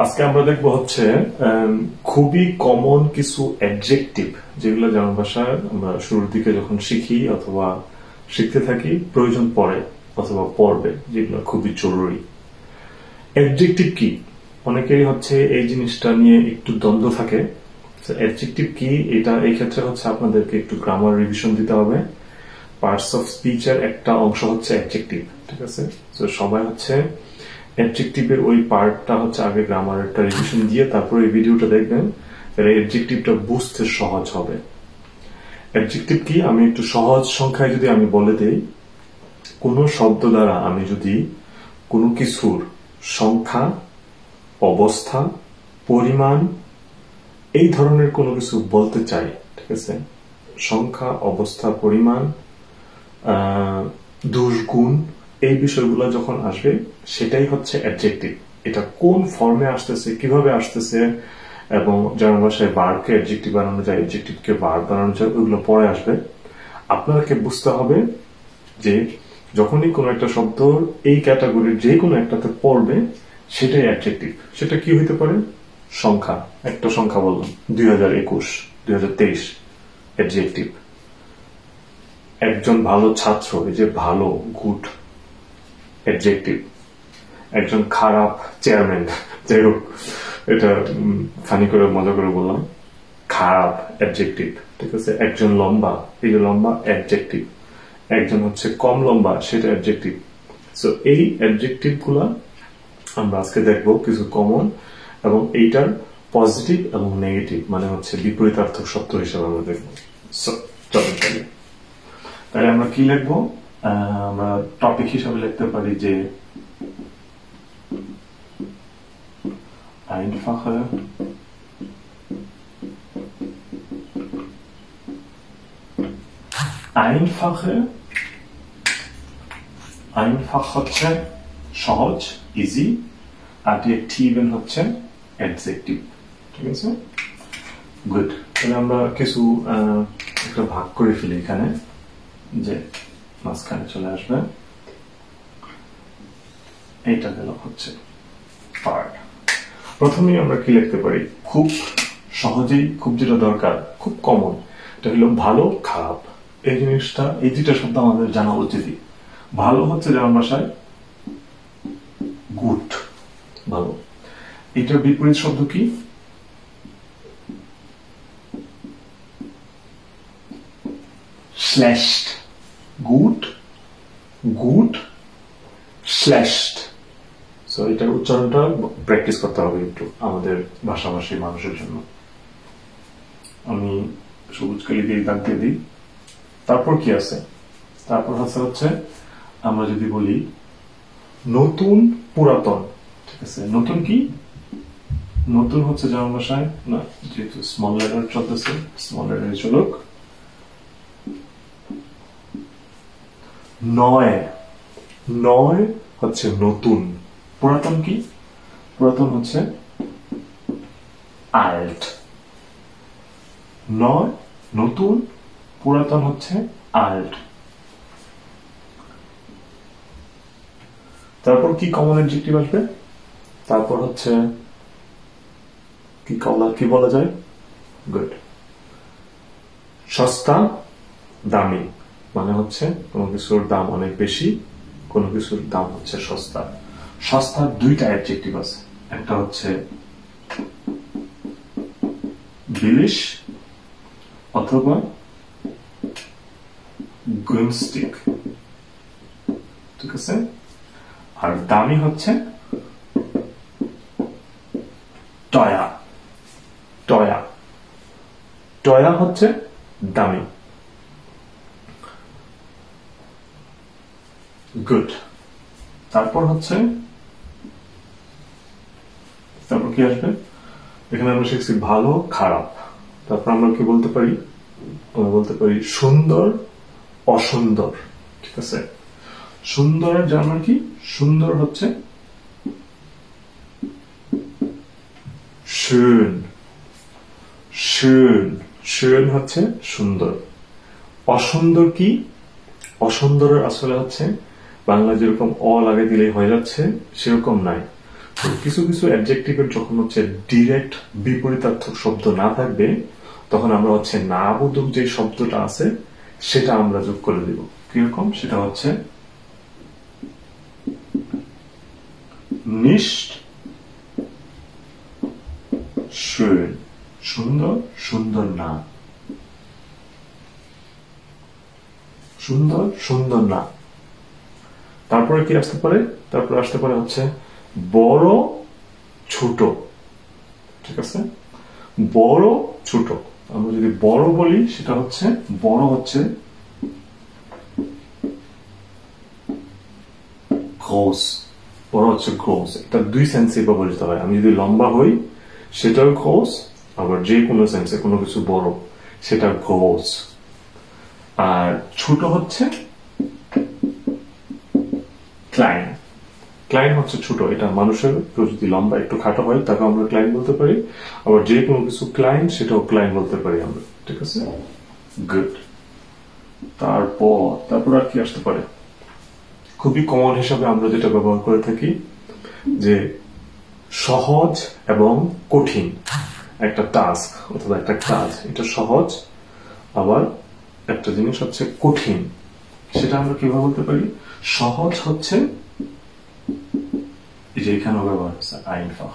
আজকে আমরা দেখবো হচ্ছে খুবই কমন কিছু অ্যাডজেক্টিভ যেগুলো জার্মান ভাষায় আমরা শুরুর দিকে যখন শিখি অথবা শিখতে থাকি প্রয়োজন পড়ে অথবা পড়বে, যেগুলো খুবই জরুরি। অ্যাডজেক্টিভ কি? অনেকেরই হচ্ছে এই জিনিসটা নিয়ে একটু দ্বন্দ্ব থাকে। অ্যাডজেক্টিভ কি, এটা এই ক্ষেত্রে হচ্ছে আপনাদেরকে একটু গ্রামার রিভিশন দিতে হবে। পার্টস অফ স্পিচের একটা অংশ হচ্ছে অ্যাডজেক্টিভ, ঠিক আছে? তো সবাই হচ্ছে অ্যাডজেক্টিভের ওই পার্টটা হচ্ছে আগে গ্রামারটা রিভিশন দিয়ে তারপরে এই ভিডিওটা দেখবেন, তাহলে অ্যাডজেক্টিভটা বুঝতে সহজ হবে। অ্যাডজেক্টিভ কি আমি একটু সহজ সংখ্যায় যদি আমি বলে দেই, কোনো শব্দ দ্বারা আমি যদি কোনো কিছুর সংখ্যা, অবস্থা, পরিমাণ এই ধরনের কোনো কিছু বলতে চাই, ঠিক আছে? সংখ্যা, অবস্থা, পরিমাণ, দোষ, গুণ, এই বিষয়গুলো যখন আসবে সেটাই হচ্ছে অ্যাডজেক্টিভ। এটা কোন ফর্মে আসতেছে, কিভাবে আসতেছে, এবং জার্মান ভাষায় ভার্বকে অ্যাডজেক্টিভ বানানো যায়, অ্যাডজেক্টিভকে ভার্ব বানানো যায়, ওইগুলো পরে আসবে। আপনাকে বুঝতে হবে যে যখনই কোনো একটা শব্দ এই ক্যাটাগরির যে কোনো একটাতে পড়বে সেটাই অ্যাডজেক্টিভ। সেটা কি হইতে পারে? সংখ্যা, একটা সংখ্যা বললাম 2021, 2023, অ্যাডজেক্টিভ। একজন ভালো ছাত্র, এই যে ভালো, গুড, অ্যাডজেক্টিভ। একজন খারাপ চেয়ারম্যান, যাই হোক এটা ফানি করে মজা করে বললাম, খারাপ, অ্যাডজেক্টিভ, ঠিক আছে? একজন লম্বা, এই যে লম্বা, অ্যাডজেক্টিভ। একজন হচ্ছে কম লম্বা, সেটা অ্যাডজেক্টিভ। সো এই অ্যাডজেক্টিভ গুলা আমরা আজকে দেখবো কিছু কমন, এবং এইটার পজিটিভ এবং নেগেটিভ মানে হচ্ছে বিপরীতার্থক শব্দ হিসেবে আমরা দেখবো। চলো তাহলে আমরা কি লিখবো? আমরা টপিক হিসাবে লিখতে পারি যে einfache হচ্ছে সহজ, ইজি। অ্যাডজেক্টিভ হচ্ছে অ্যাডজেক্টিভ, ঠিক আছে? গুড। তাহলে আমরা কিছু একটা ভাগ করে ফেলি এখানে, যে মাঝখানে চলে আসবে, এইটা গেল হচ্ছে পার্ট। প্রথমেই আমরা কি লিখতে পারি? খুব সহজেই, খুব যেটা দরকার, খুব কমন, এটা হলো ভালো, খারাপ। এই জিনিসটা, এই দুইটা শব্দ আমাদের জানা উচিতই। ভালো হচ্ছে জার্মান ভাষায় গুড, ভালো। এটার বিপরীত শব্দ কি? schlecht, gut, gut, schlecht। So এটার উচ্চারণটা প্র্যাকটিস করতে হবে একটু আমাদের ভাষাভাষী মানুষের জন্য। আমি সবুজ কালি দিয়ে দাগ দিয়ে দিই। তারপর কি আছে? তারপর হচ্ছে আমরা যদি বলি নতুন, পুরাতন, ঠিক আছে? নতুন কি? নতুন হচ্ছে জার্মান ভাষায়, না যেহেতু স্মল লেটার চলতেছে, স্মল লেটারে চলুক, নয়। নয় হচ্ছে নতুন। পুরাতন কি? পুরাতন হচ্ছে alt। নয় নতুন, পুরাতন হচ্ছে alt। তারপর কি কমন অ্যাডজেক্টিভ আসবে? তারপর হচ্ছে কি বলা যায়? গুড। সস্তা, দামি, মানে হচ্ছে কোনো কিছুর দাম অনেক বেশি, কোনো কিছুর দাম হচ্ছে সস্তা। সস্তার দুইটা অ্যাডজেক্টিভ আছে, একটা হচ্ছে billig অথবা günstig, ঠিক আছে? আর দামি হচ্ছে teuer। teuer, teuer হচ্ছে দামি। গুড। তারপর কি আসবে? এখানে আমরা শিখছি ভালো, খারাপ। তারপর আমরা কি বলতে পারি? আমরা বলতে পারি সুন্দর, অসুন্দর, ঠিক আছে? সুন্দরের জার্মান কি? সুন্দর হচ্ছে schön, schön, schön হচ্ছে সুন্দর। অসুন্দর কি? অসুন্দরের আসলে হচ্ছে বাংলা যেরকম অ লাগে দিলেই হয়ে যাচ্ছে সেরকম নাই। কিছু কিছু অ্যাডজেক্টিভের যখন হচ্ছে ডিরেক্ট বিপরীতার্থক শব্দ না থাকবে তখন আমরা হচ্ছে নাবোধক যে শব্দটা আছে সেটা আমরা যোগ করে দিব। কিরকম? সেটা হচ্ছে nicht schön, সুন্দর, সুন্দর না, সুন্দর, সুন্দর না। তারপরে কি আসতে পারে? তারপরে আসতে পারে হচ্ছে বড়, ছোট। ঠিক আছে, বড়, ছোট। আমরা যদি বড় বলি সেটা হচ্ছে বড় হচ্ছে groß, বড় হচ্ছে groß। এটা দুই সেন্সে ব্যবহৃত হয়। আমি যদি লম্বা হই সেটাও groß, আবার যে কোনো সেন্সে কোনো কিছু বড় সেটা groß। আর ছোট হচ্ছে klein। ক্লাইন হচ্ছে ছোট। এটা মানুষের কেউ যদি লম্বা একটু খাটো হয় তাকে আমরা ক্লাইন বলতে পারি, আবার যে কোনো কিছু ক্লাইন সেটাও ক্লাইন বলতে পারি আমরা। ঠিক আছে, গুড। তারপর আর কি আসতে পারে? খুবই কমন হিসাবে আমরা যেটা ব্যবহার করে থাকি যে সহজ এবং কঠিন একটা টাস্ক অথবা একটা কাজ, এটা সহজ, আবার একটা জিনিস হচ্ছে কঠিন। সেটা আমরা কিভাবে বলতে পারি? সহজ হচ্ছে যে এখানে ব্যবহার হচ্ছে einfach।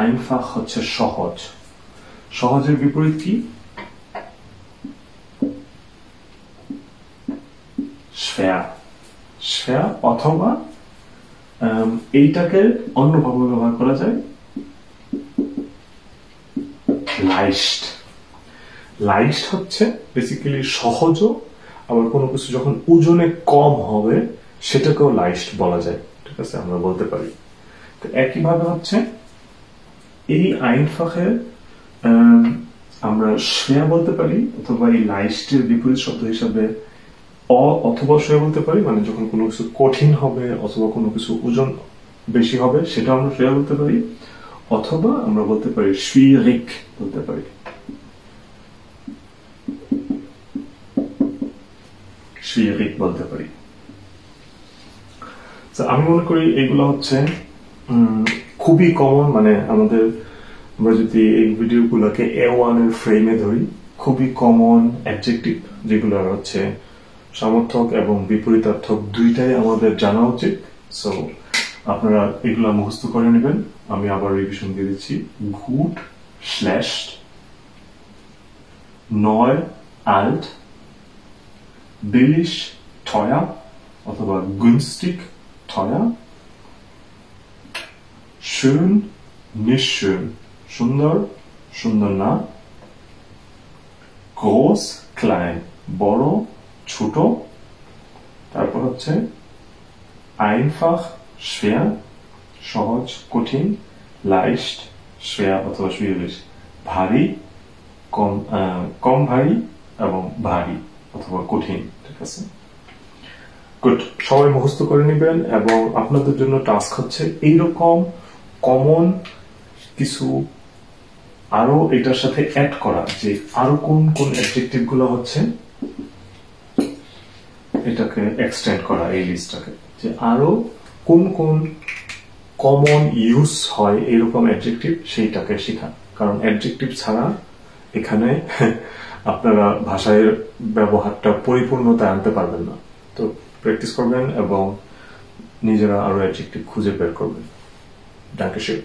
einfach হচ্ছে সহজ। সহজের বিপরীত কি? schwer। schwer অথবা এইটাকে অন্যভাবে ব্যবহার করা যায় leicht। leicht হচ্ছে বেসিক্যালি সহজও, আবার কোনো কিছু যখন ওজনে কম হবে সেটাকেও leicht বলা যায়। ঠিক আছে, আমরা বলতে পারি। তো একইভাবে হচ্ছে এই einfachের আমরা schwer বলতে পারি, অথবা এই লাইস্টের বিপরীত শব্দ হিসাবে অথবা schwer বলতে পারি। মানে যখন কোনো কিছু কঠিন হবে অথবা কোনো কিছু ওজন বেশি হবে সেটা আমরা schwer বলতে পারি, অথবা আমরা বলতে পারি schwierig বলতে পারি। schwierig বলতে পারি। আমি মনে করি এগুলো হচ্ছে খুবই কমন। মানে আমরা যদি এই ভিডিওগুলোকে A1 এর ফ্রেমে ধরি, খুবই কমন অ্যাডজেক্টিভ যেগুলো হচ্ছে সমর্থক এবং বিপরীতার্থক দুইটাই আমাদের জানা উচিত। সো আপনারা এগুলো মুখস্থ করে নেবেন। আমি আবার রিভিশন দিয়ে দিচ্ছি। gut, schlecht, neu, alt, billig, teuer অথবা günstig, teuer, schön, nicht schön, সুন্দর, সুন্দর না, groß, klein, বড়, ছোট। তারপর হচ্ছে einfach, schwer, সহজ, কঠিন, leicht, schwer অথবা schwierig, ভারী, কম ভারী এবং ভারী অথবা কঠিন। ঠিক আছে, গুড। সবাই মুখস্থ করে নেবেন এবং আপনাদের জন্য টাস্ক হচ্ছে এইরকম কমন কিছু আরো এটার সাথে অ্যাড করা, যে আরো কোন কোন অ্যাডজেক্টিভ গুলো হচ্ছে এটাকে এক্সটেন্ড করা, এই লিস্টটাকে, যে আরো কোন কোন কমন ইউজ হয় এরকম অ্যাডজেক্টিভ সেইটাকে শেখা। কারণ অ্যাডজেক্টিভ ছাড়া এখানে আপনারা ভাষার ব্যবহারটা পরিপূর্ণতায় আনতে পারবেন না। তো প্র্যাকটিস করবেন এবং নিজেরা আরো অ্যাডজেক্টিভ খুঁজে বের করবেন। Dankeschön.